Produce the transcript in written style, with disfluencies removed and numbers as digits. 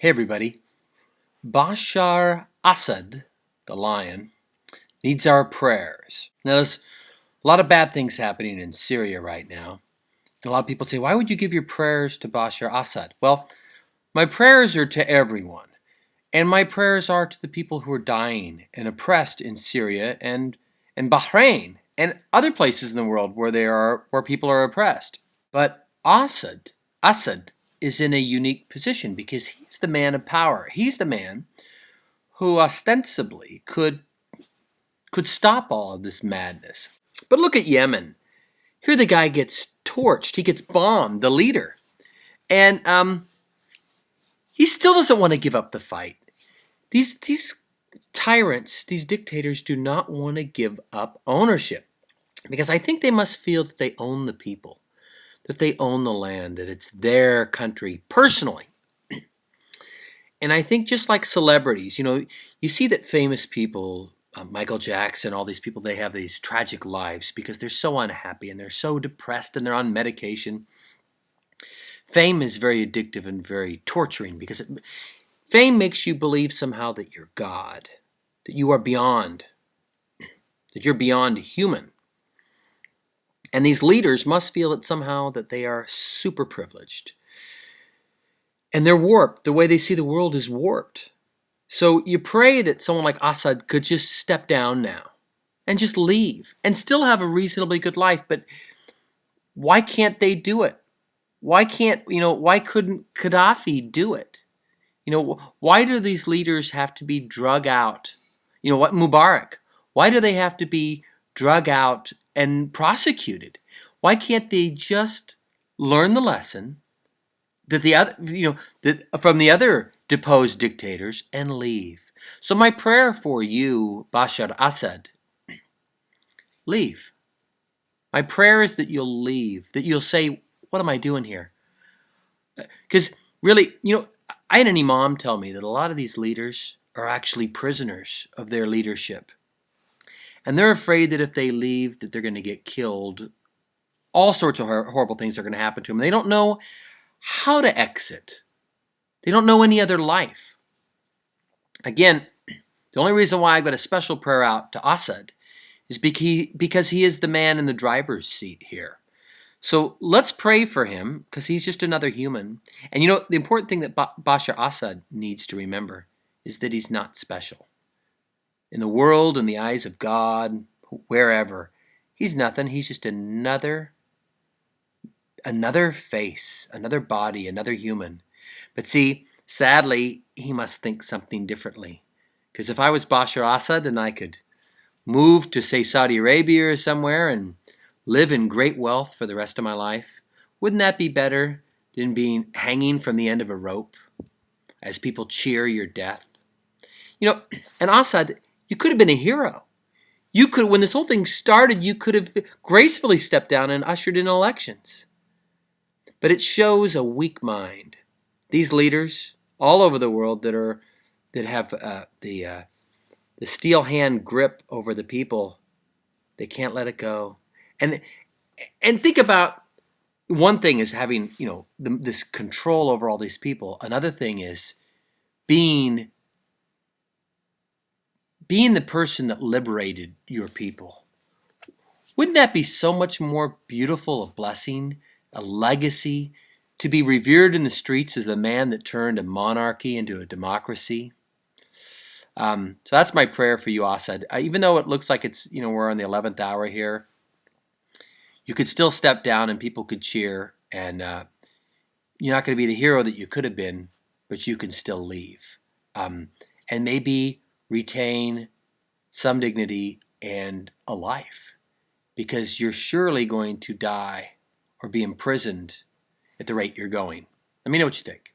Hey everybody, Bashar Assad, the lion, needs our prayers. Now there's a lot of bad things happening in Syria right now. A lot of people say, why would you give your prayers to Bashar Assad? Well, my prayers are to everyone. And my prayers are to the people who are dying and oppressed in Syria and Bahrain and other places in the world where people are oppressed. But Assad is in a unique position because he's the man of power. He's the man who ostensibly could stop all of this madness. But look at Yemen. Here the guy gets torched. He gets bombed, the leader. And he still doesn't want to give up the fight. These tyrants, these dictators do not want to give up ownership because I think they must feel that they own the people, that they own the land, that it's their country personally. And I think just like celebrities, you see that famous people, Michael Jackson, all these people, they have these tragic lives because they're so unhappy and they're so depressed and they're on medication. Fame is very addictive and very torturing because fame makes you believe somehow that you're God, that you are beyond, that you're beyond human. And these leaders must feel that somehow that they are super privileged. And they're warped. The way they see the world is warped. So you pray that someone like Assad could just step down now and just leave and still have a reasonably good life. But why can't they do it? Why couldn't Gaddafi do it? Why do these leaders have to be drug out? Mubarak, why do they have to be drug out and prosecuted? Why can't they just learn the lesson that from the other deposed dictators and leave? So my prayer for you, Bashar Assad, leave. My prayer is that you'll leave, that you'll say, what am I doing here? Because really, I had an imam tell me that a lot of these leaders are actually prisoners of their leadership. And they're afraid that if they leave, that they're going to get killed. All sorts of horrible things are going to happen to them. They don't know how to exit. They don't know any other life. Again, the only reason why I've got a special prayer out to Assad is because he is the man in the driver's seat here. So let's pray for him because he's just another human. And the important thing that Bashar Assad needs to remember is that he's not special. In the world, in the eyes of God, wherever, he's nothing. He's just another face, another body, another human. But see, sadly, he must think something differently. Because if I was Bashar Assad and I could move to, say, Saudi Arabia or somewhere and live in great wealth for the rest of my life, wouldn't that be better than being hanging from the end of a rope as people cheer your death? And Assad, you could have been a hero. You could, when this whole thing started, you could have gracefully stepped down and ushered in elections. But it shows a weak mind. These leaders all over the world that have the steel hand grip over the people, they can't let it go. And think about, one thing is having this control over all these people. Another thing is being the person that liberated your people. Wouldn't that be so much more beautiful a blessing, a legacy, to be revered in the streets as the man that turned a monarchy into a democracy? So that's my prayer for you, Assad. Even though it looks like it's, we're on the 11th hour here, you could still step down and people could cheer, and you're not going to be the hero that you could have been, but you can still leave. And maybe retain some dignity and a life, because you're surely going to die or be imprisoned at the rate you're going. Let me know what you think.